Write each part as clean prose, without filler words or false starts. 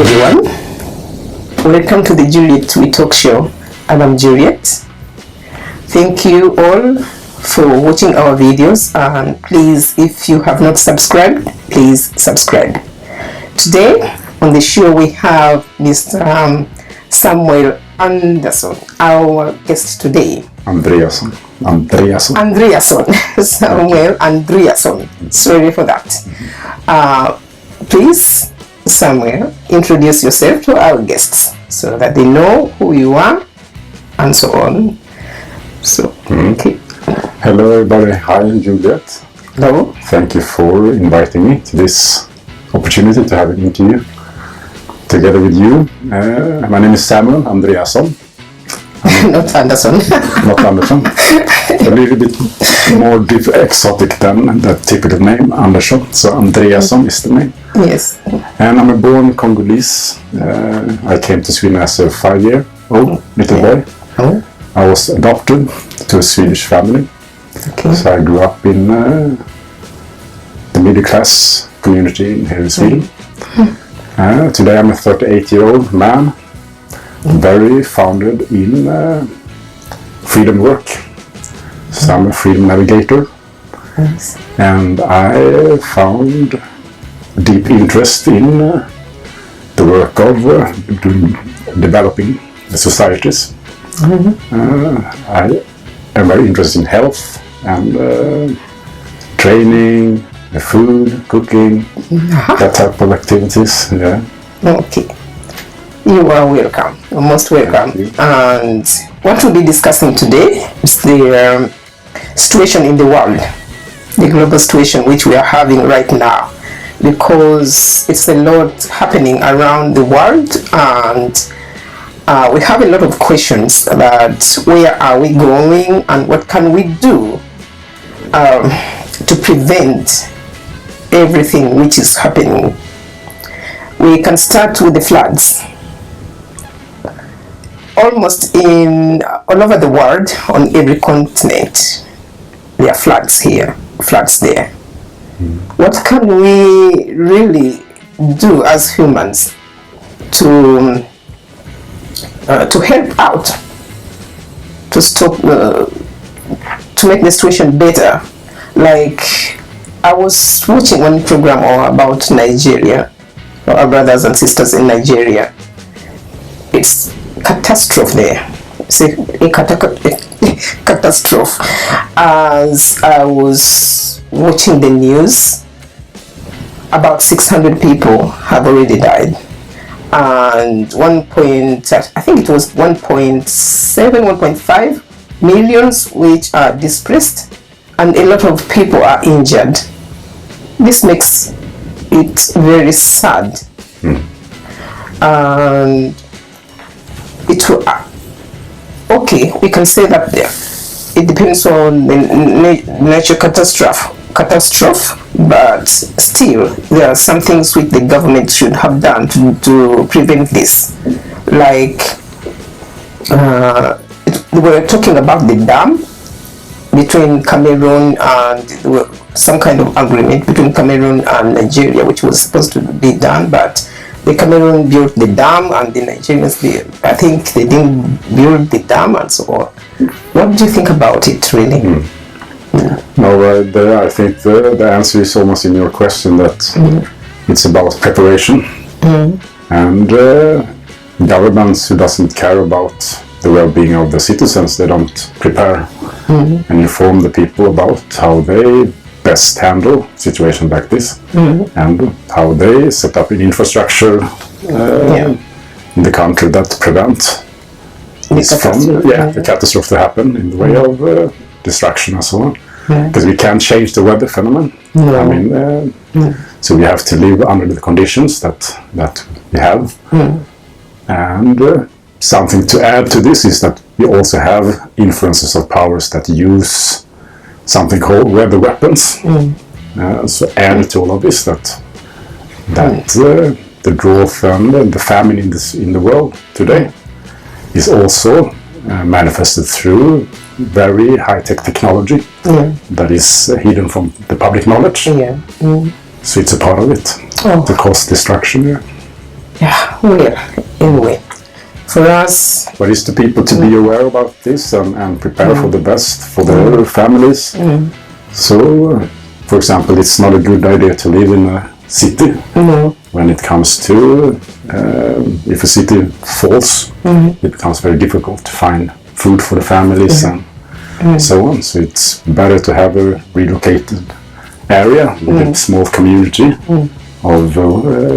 everyone. Welcome to the Juliet We Talk Show, and I'm Juliet. Thank you all for watching our videos, and please, if you have not subscribed, please subscribe. Today on the show we have Mr. Samuel Andreasson, our guest today. Andreasson. Samuel Andreasson. Sorry for that. Please, Samuel, introduce yourself to our guests so that they know who you are and so on. So, okay. Hello everybody. Hi Juliet. Hello. Thank you for inviting me to this opportunity to have an interview together with you. My name is Samuel Andreasson. Not Anderson. Not Anderson. A little bit more exotic than the typical name, Andersson. So Andreasson is the name. Yes. And I'm a born Congolese. I came to Sweden as a 5-year-old little boy. Oh. I was adopted to a Swedish family. Okay. So I grew up in the middle class community here in Sweden. Today I'm a 38-year-old man, very founded in freedom work. So I'm a freedom navigator. Yes. And I found deep interest in the work of developing the societies. I am very interested in health and training, food, cooking, that type of activities. Yeah. Okay. You are welcome. You're most welcome. And what we'll be discussing today is the situation in the world, the global situation which we are having right now, because it's a lot happening around the world, and we have a lot of questions about where are we going and what can we do to prevent everything which is happening. We can start with the floods. Almost all over the world, on every continent, there are floods here, floods there. What can we really do as humans to help out, to stop, to make the situation better? Like, I was watching one program about Nigeria, our brothers and sisters in Nigeria. It's catastrophe there. It's a catastrophe. As I was watching the news, about 600 people have already died, and I think it was 1.5 millions which are displaced, and a lot of people are injured. This makes it very sad. And it will, okay, we can say that it depends on the natural catastrophe, but still there are some things which the government should have done to prevent this. Like we were talking about the dam between Cameroon, and some kind of agreement between Cameroon and Nigeria which was supposed to be done, but the Cameroon built the dam and the Nigerians, I think they didn't build the dam and so on. What do you think about it, really? No, I think the answer is almost in your question, that it's about preparation. And governments who doesn't care about the well-being of the citizens, they don't prepare and inform the people about how they best handle situations like this, and how they set up an infrastructure in the country that prevent the catastrophe to happen in the way of destruction and so on. Because we can't change the weather phenomenon. I mean, so we have to live under the conditions that we have. And something to add to this is that we also have influences of powers that use something called weather weapons. So add to all of this that the drought and the famine in the world today is also manifested through very high-tech technology that is hidden from the public knowledge. So it's a part of it, to cause destruction. Yeah, well, anyway, for us... But it's the people to be aware about this and prepare for the best for their families. So, for example, it's not a good idea to live in a city when it comes to if a city falls, it becomes very difficult to find food for the families and so on. So it's better to have a relocated area with a small community of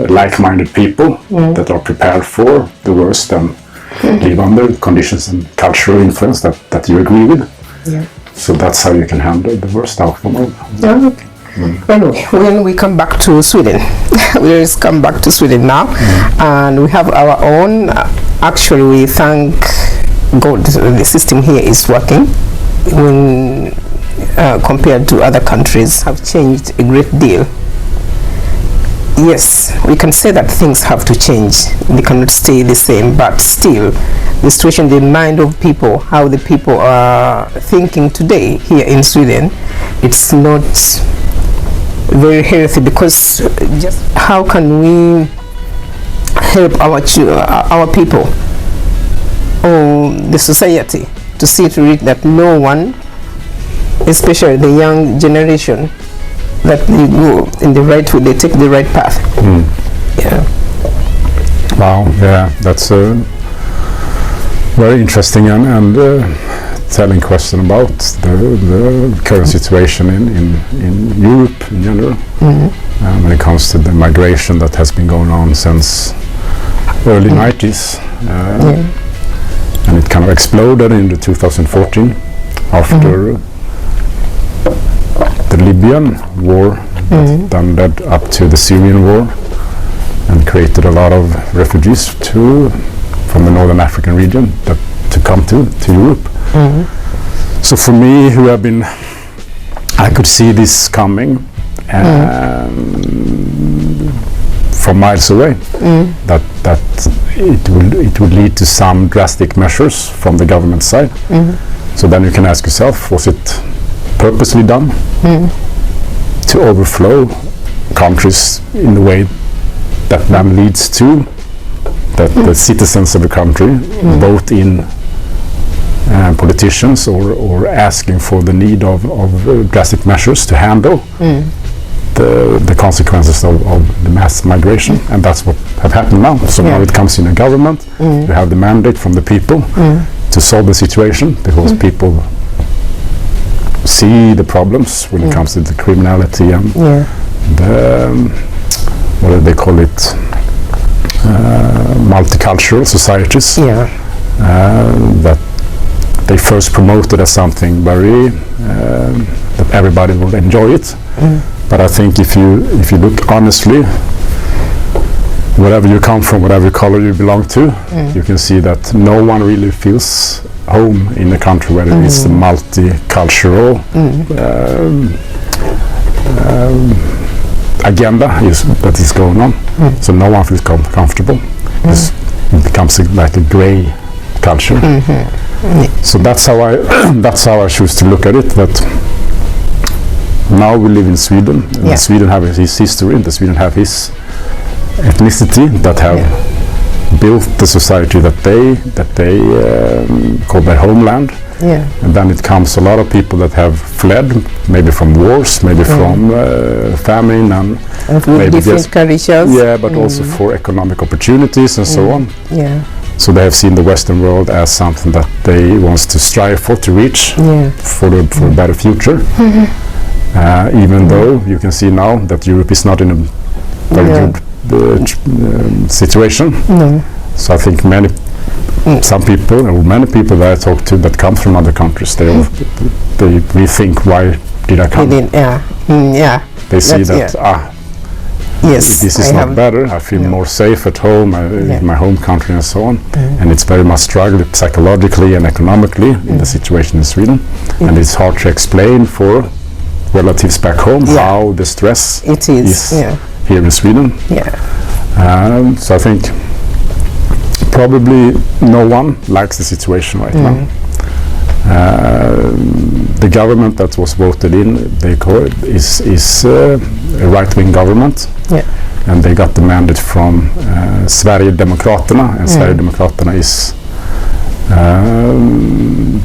like-minded people that are prepared for the worst and live under conditions and cultural influence that you agree with. Yeah. So that's how you can handle the worst outcome of it. Okay. Anyway, when we come back to Sweden, we just come back to Sweden now, and we have our own. Actually, we thank God the system here is working. When compared to other countries, have changed a great deal. Yes, we can say that things have to change. They cannot stay the same, but still, the situation, the mind of people, how the people are thinking today here in Sweden, it's not very healthy, because just how can we help our people or the society to see to it that no one, especially the young generation, that they go in the right way, they take the right path. Yeah. Wow, yeah, that's a very interesting and telling question about the current situation in Europe in general. When it comes to the migration that has been going on since early 90s. And it kind of exploded in the 2014 after the Libyan war that then led up to the Syrian war and created a lot of refugees from the northern African region to come to Europe. So for me, I could see this coming from miles away, that it would lead to some drastic measures from the government side. So then you can ask yourself, was it purposely done to overflow countries in the way that then leads to that the citizens of the country vote in politicians or asking for the need of drastic measures to handle the consequences of the mass migration, and that's what have happened now. So now it comes in a government, you have the mandate from the people to solve the situation, because people see the problems when it comes to the criminality and the what do they call it, multicultural societies that they first promoted as something very that everybody will enjoy it. But I think if you look honestly, wherever you come from, whatever color you belong to, you can see that no one really feels home in a country where there is a multicultural agenda that is going on. So no one feels comfortable. It becomes like a grey culture. So that's how I choose to look at it. That now we live in Sweden, and Sweden have his history, and Sweden have his ethnicity that have built the society that they call their homeland. And then it comes a lot of people that have fled, maybe from wars, maybe from famine, and maybe different conditions. But also for economic opportunities and so on. So they have seen the Western world as something that they want to strive for, to reach for a better future. Even though you can see now that Europe is not in a very good situation. So I think many people that I talk to that come from other countries, they rethink, why did I come? They see that this is not better. I feel more safe at home, in my home country and so on. And it's very much struggle psychologically and economically in the situation in Sweden. And it's hard to explain for relatives back home how the stress is here in Sweden. So I think probably no one likes the situation right now. The government that was voted in, they call it, is a right-wing government. and they got the mandate from Sverigedemokraterna, and Sverigedemokraterna is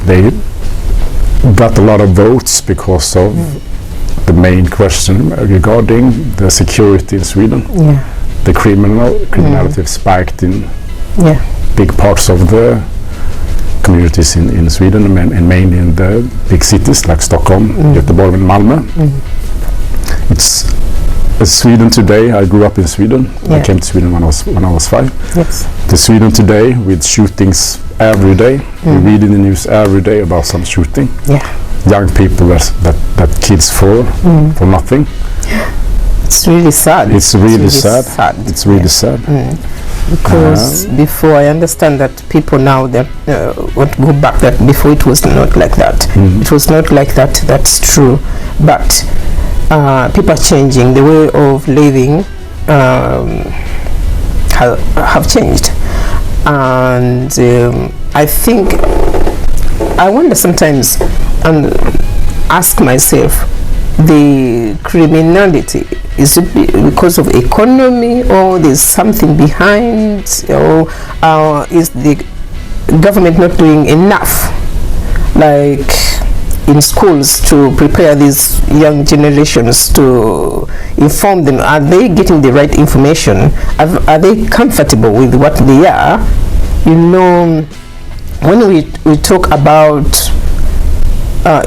they got a lot of votes because of the main question regarding the security in Sweden. The criminality spiked in big parts of the communities in Sweden, and mainly in the big cities like Stockholm, Göteborg and Malmö. It's Sweden today. I grew up in Sweden. I came to Sweden when I was 5. The Sweden today, with shootings every day. We read in the news every day about some shooting. Young people that kids for nothing. It's really sad. It's really sad. It's really sad. Because before, I understand that people now that want to go back, that before it was not like that. It was not like that. That's true. But people are changing. The way of living have changed, and I think I wonder sometimes and ask myself, the criminality, is it because of economy, or there's something behind, or is the government not doing enough, like in schools, to prepare these young generations, to inform them? Are they getting the right information? Are they comfortable with what they are? You know, when we talk about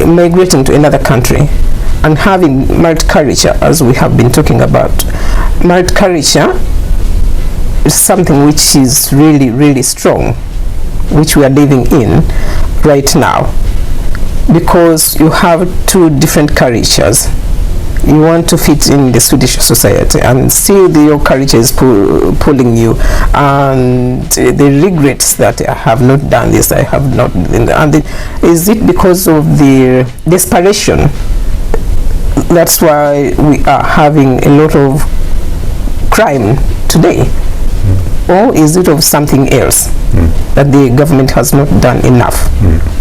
migrating to another country and having merit culture, as we have been talking about, merit culture is something which is really, really strong, which we are living in right now, because you have two different cultures. You want to fit in the Swedish society, and still your culture is pulling you, and the regrets that I have not done this, I have not done that. And is it because of the desperation? That's why we are having a lot of crime today. Or is it of something else that the government has not done enough?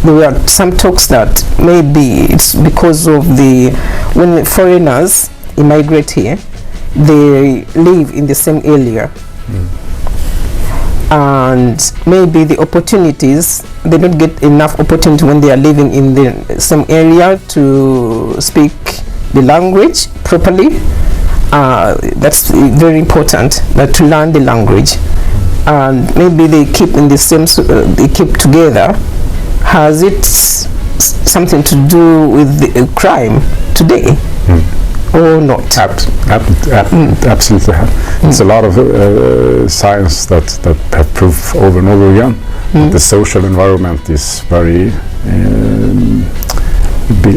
There were some talks that maybe it's because of when the foreigners immigrate here, they live in the same area. And maybe the opportunities, they don't get enough opportunity when they are living in the same area to speak the language properly. That's very important, that to learn the language, and maybe they keep in the same, they keep together. Has it something to do with the crime today, or not? Absolutely. It's a lot of science that have proved over and over again that the social environment is very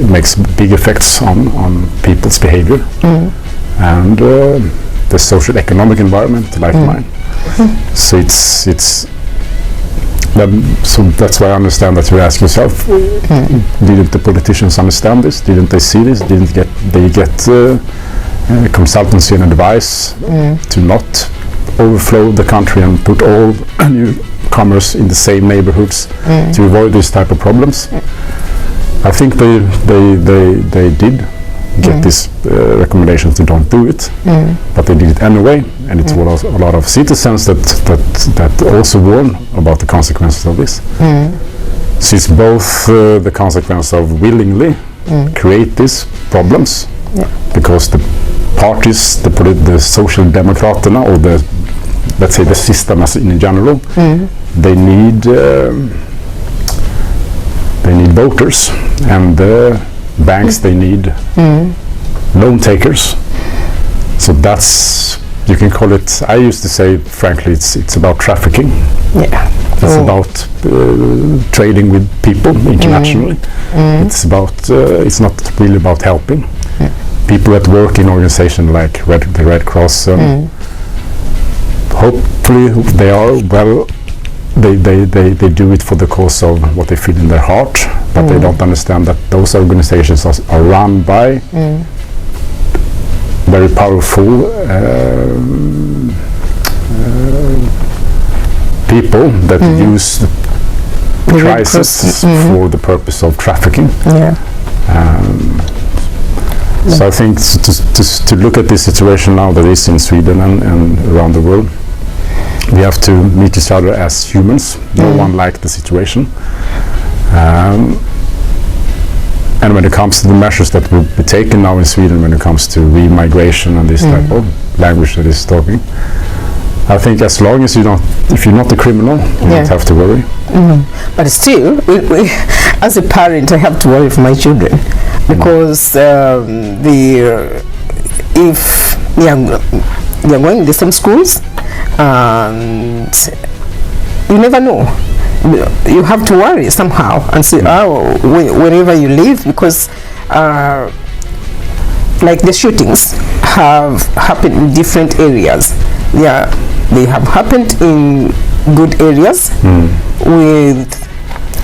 makes big effects on people's behavior. And the social economic environment, like mine. So so that's why I understand that you ask yourself, didn't the politicians understand this? Didn't they see this? Didn't they get consultancy and advice to not overflow the country and put all newcomers in the same neighborhoods to avoid these type of problems? I think they did get this recommendation to don't do it, but they did it anyway, and it was a lot of citizens that also warn about the consequences of this. So it's both the consequence of willingly create these problems, because the parties, the social democraterna, or let's say the system as in general, they need voters, and banks, they need loan takers. So that's, you can call it, I used to say, frankly, it's about trafficking. It's about trading with people internationally. It's not really about helping. People that work in organizations like the Red Cross, hopefully they are they do it for the cause of what they feel in their heart, but they don't understand that those organizations are run by very powerful people that use the crisis for the purpose of trafficking. So I think to look at this situation now that is in Sweden and around the world, we have to meet each other as humans. No one liked the situation. And when it comes to the measures that will be taken now in Sweden when it comes to remigration and this type of language that is talking, I think as long as if you're not a criminal, you don't have to worry. But still, as a parent, I have to worry for my children because if they are going to the same schools, and you never know. You have to worry somehow and say, wherever you live, because like the shootings have happened in different areas. They have happened in good areas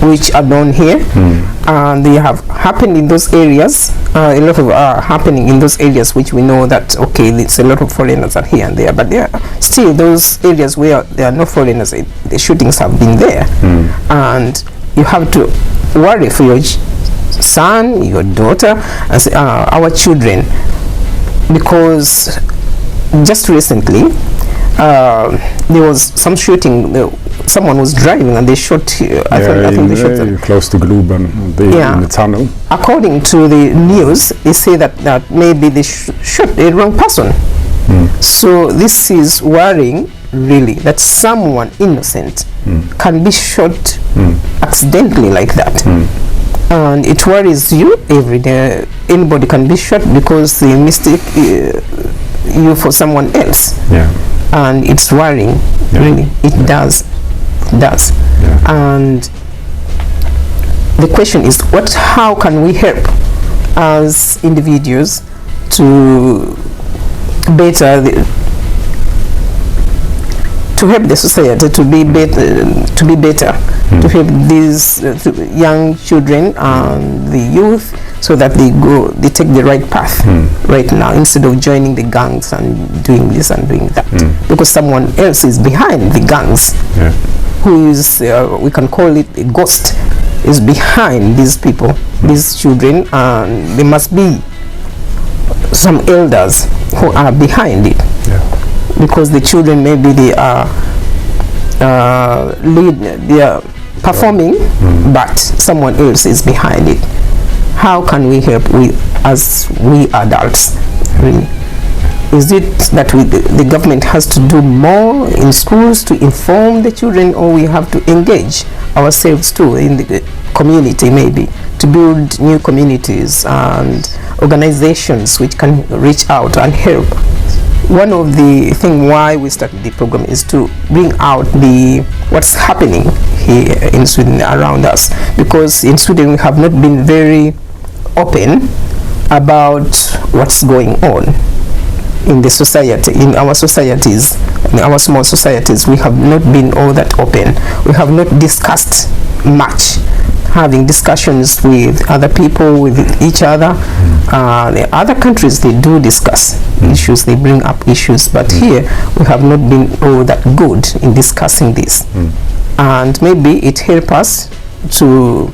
which are known here, and they have happened in those areas. A lot of are happening in those areas which we know that it's a lot of foreigners are here and there, but there are still those areas where there are no foreigners. The shootings have been there, and you have to worry for your son, your daughter, and say, our children, because just recently there was some shooting. Someone was driving and they shot. I think they shot them close to Globen, in the tunnel. According to the news, they say that maybe they shot the wrong person. So this is worrying, really, that someone innocent can be shot accidentally like that. And it worries you every day. Anybody can be shot because they mistake you for someone else. And it's worrying, really. It does. And the question is, how can we help as individuals to better to help the society to be better, to help these young children and the youth, so that they take the right path right now, instead of joining the gangs and doing this and doing that, because someone else is behind the gangs, who is we can call it a ghost, is behind these people, these children, and there must be some elders who are behind it. Because the children, maybe they are performing, but someone else is behind it. How can we help as we adults, really? Is it that the government has to do more in schools to inform the children, or we have to engage ourselves too in the community, maybe to build new communities and organizations which can reach out and help? One of the things why we started the program is to bring out what's happening here in Sweden around us, because in Sweden we have not been very open about what's going on in the society, in our societies, in our small societies. We have not been all that open. We have not discussed much, having discussions with other people, with each other. The other countries, they do discuss issues, they bring up issues, but here we have not been all that good in discussing this. And maybe it helps us to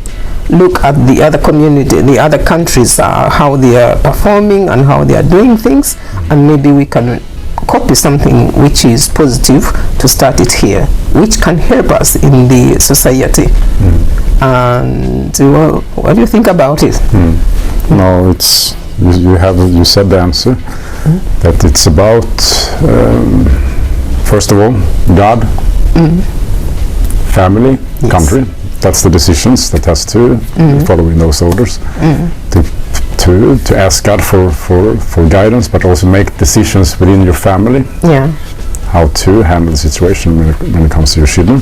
look at the other community, the other countries, how they are performing and how they are doing things, and maybe we can copy something which is positive to start it here, which can help us in the society. And well, what do you think about it? No, it's you said the answer, that it's about first of all God, family, country. That's the decisions that has to following those orders, to ask God for guidance, but also make decisions within your family, how to handle the situation when it comes to your children.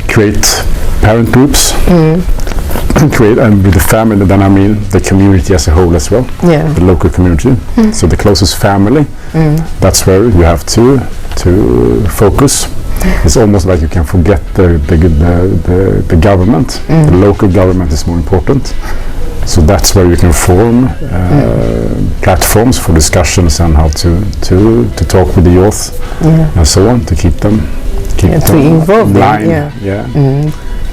Create parent groups, create, and with the family, then I mean the community as a whole as well, the local community. So the closest family, that's where you have to focus. It's almost like you can forget the government. The local government is more important. So that's where you can form platforms for discussions and how to talk with the youth and so on, to keep them to involve blind.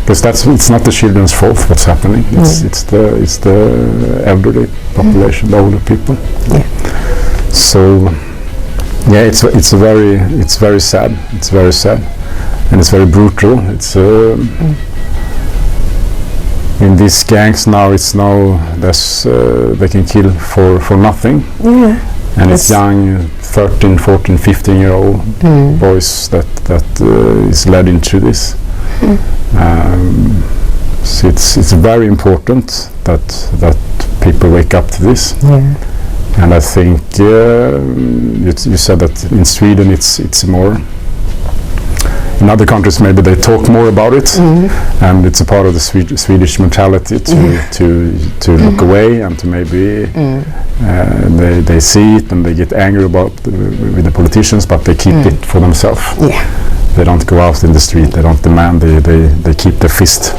because it's not the children's fault what's happening. It's the elderly population, the older people. Yeah. So yeah, it's very sad. It's very sad, and it's very brutal. It's in these gangs now. They can kill for nothing. Yeah. And it's young 13, 14, 15-year-old boys that is led into this. So it's very important that people wake up to this. Yeah. And I think you said that in Sweden it's more. In other countries maybe they talk more about it, and it's a part of the Swedish mentality to look away and to maybe they see it and they get angry with the politicians, but they keep it for themselves. Yeah. They don't go out in the street. They don't demand. They keep their fist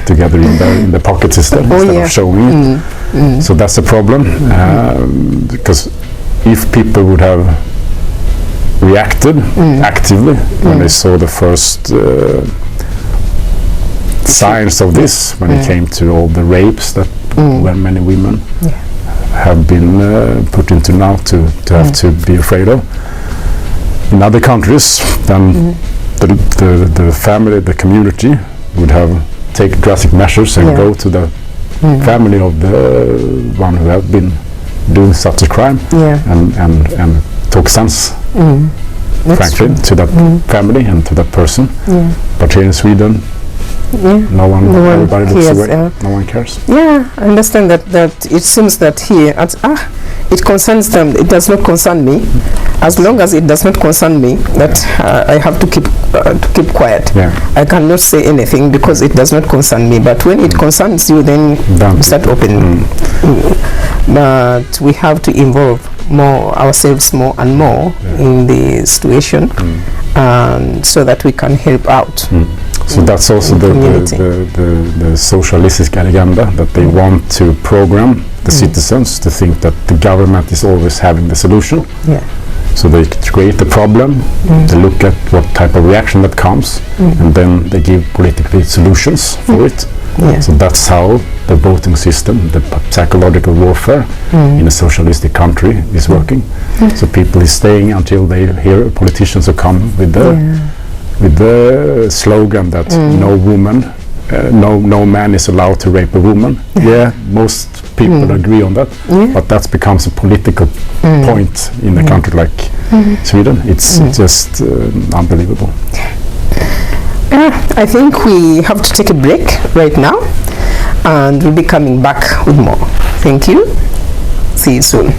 together in the pocket instead of showing it. So that's a problem, because if people would have reacted actively when they saw the first signs of this, when it came to all the rapes that where many women have been put into now to have to be afraid of. In other countries, then the family, the community would have take drastic measures and go to the family of the one who have been doing such a crime and talk sense, frankly, to that family and to that person. But here in Sweden, no one everybody looks away. No one cares. Yeah, I understand that it seems that here it concerns them. It does not concern me. As long as it does not concern me, that I have to keep quiet. I cannot say anything because it does not concern me. But when it concerns you, then you start opening. But we have to involve ourselves more and more in the situation, and so that we can help out. So that's also the socialistic agenda, that they want to program the citizens to think that the government is always having the solution. So they create the problem, they look at what type of reaction that comes, and then they give political solutions for it. So that's how the voting system, the psychological warfare in a socialistic country is working. So people is staying until they hear politicians who come with the slogan that no woman, no man is allowed to rape a woman. Most people agree on that, but that becomes a political point in a country like Sweden. It's just unbelievable. I think we have to take a break right now, and we'll be coming back with more. Thank you. See you soon.